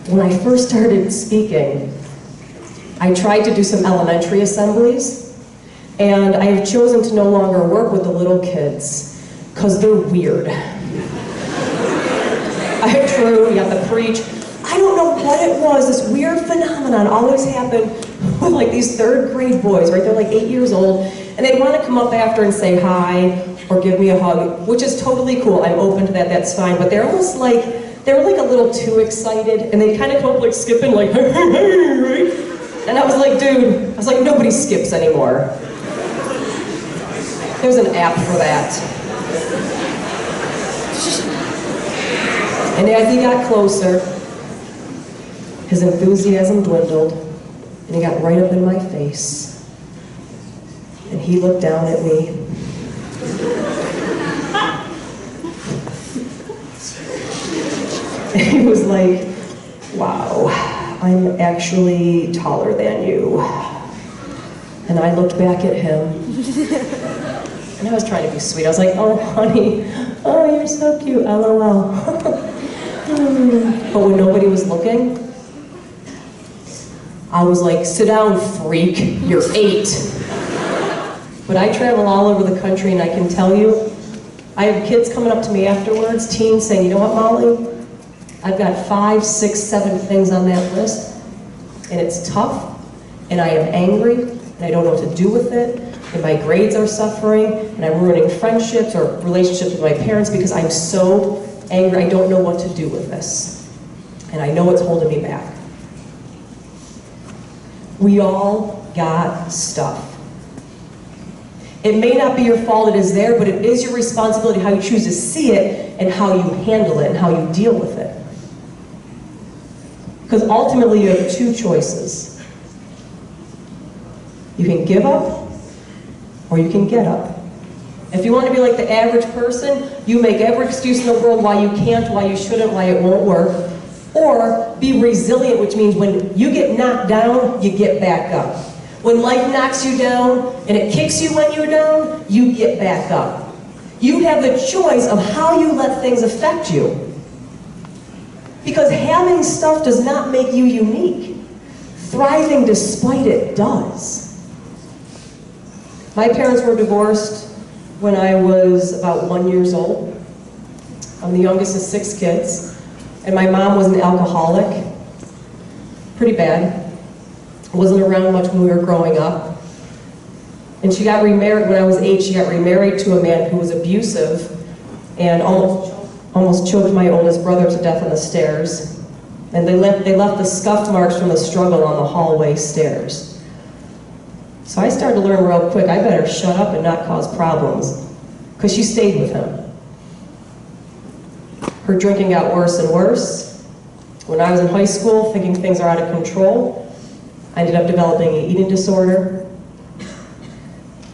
When I first started speaking, I tried to do some elementary assemblies, and I have chosen to no longer work with the little kids, because they're weird. True, you have to preach. I don't know what it was, this weird phenomenon always happened with like these third grade boys, right? They're like 8 years old, and they'd want to come up after and say hi, or give me a hug, which is totally cool. I'm open to that, that's fine, but they're almost like, they were like a little too excited, and they'd kind of come up like skipping, like, hey, hey, hey, right? And I was like, dude, I was like, nobody skips anymore. There's an app for that. And as he got closer, his enthusiasm dwindled, and he got right up in my face. And he looked down at me. And he was like, wow, I'm actually taller than you. And I looked back at him, and I was trying to be sweet. I was like, oh, honey, oh, you're so cute, LOL. But when nobody was looking, I was like, sit down, freak, you're 8. But I travel all over the country, and I can tell you, I have kids coming up to me afterwards, teens saying, you know what, Molly? I've got 5, 6, 7 things on that list, and it's tough, and I am angry, and I don't know what to do with it, and my grades are suffering, and I'm ruining friendships or relationships with my parents because I'm so angry, I don't know what to do with this. And I know it's holding me back. We all got stuff. It may not be your fault it is there, but it is your responsibility how you choose to see it and how you handle it and how you deal with it. Because ultimately you have 2 choices. You can give up, or you can get up. If you want to be like the average person, you make every excuse in the world why you can't, why you shouldn't, why it won't work. Or be resilient, which means when you get knocked down, you get back up. When life knocks you down, and it kicks you when you're down, you get back up. You have the choice of how you let things affect you. Because having stuff does not make you unique. Thriving despite it does. My parents were divorced when I was about 1 year old. I'm the youngest of 6 kids, and my mom was an alcoholic, pretty bad. Wasn't around much when we were growing up. And she got remarried when I was 8. She got remarried to a man who was abusive and almost choked my oldest brother to death on the stairs. And they left the scuff marks from the struggle on the hallway stairs. So I started to learn real quick, I better shut up and not cause problems, because she stayed with him. Her drinking got worse and worse. When I was in high school, thinking things are out of control, I ended up developing an eating disorder.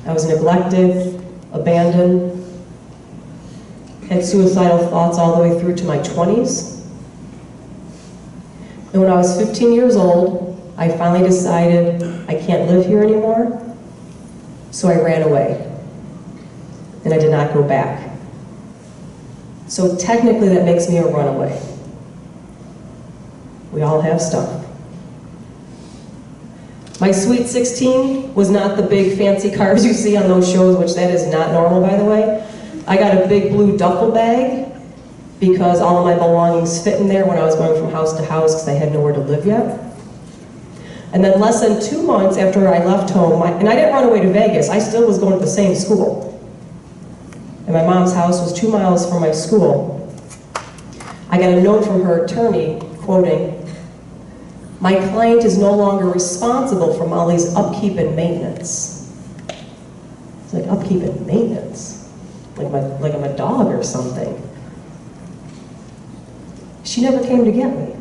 I was neglected, abandoned, had suicidal thoughts all the way through to my 20s. And when I was 15 years old, I finally decided I can't live here anymore, so I ran away. And I did not go back. So technically that makes me a runaway. We all have stuff. My Sweet 16 was not the big fancy cars you see on those shows, which that is not normal, by the way. I got a big blue duffel bag because all of my belongings fit in there when I was going from house to house because I had nowhere to live yet. And then less than 2 months after I left home, and I didn't run away to Vegas, I still was going to the same school. And my mom's house was 2 miles from my school. I got a note from her attorney, quoting, "My client is no longer responsible for Molly's upkeep and maintenance." It's like, upkeep and maintenance? Like I'm a dog or something. She never came to get me.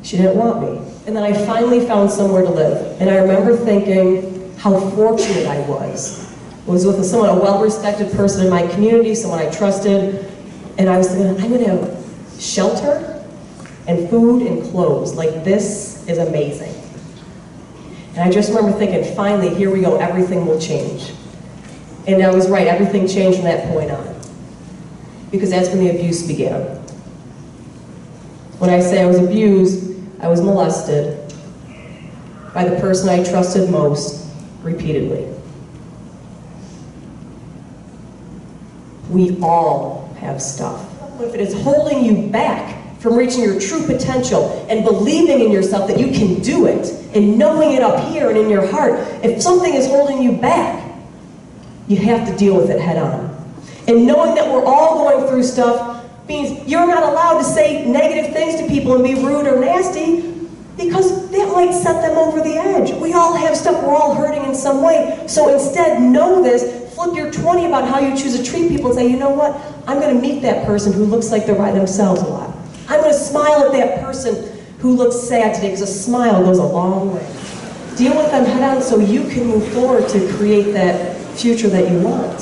She didn't want me. And then I finally found somewhere to live. And I remember thinking how fortunate I was. I was with a well-respected person in my community, someone I trusted, and I was thinking, I'm gonna have shelter and food and clothes. Like, this is amazing. And I just remember thinking, finally, here we go, everything will change. And I was right, everything changed from that point on. Because that's when the abuse began. When I say I was abused, I was molested by the person I trusted most repeatedly. We all have stuff. If it is holding you back from reaching your true potential and believing in yourself that you can do it, and knowing it up here and in your heart, if something is holding you back, you have to deal with it head on. And knowing that we're all going through stuff means you're not allowed to say negative things to people and be rude or nasty, because that might set them over the edge. We all have stuff, we're all hurting in some way. So instead, know this, flip your 20 about how you choose to treat people and say, you know what, I'm going to meet that person who looks like they're by themselves a lot. I'm going to smile at that person who looks sad today, because a smile goes a long way. Deal with them head on so you can move forward to create that future that you want.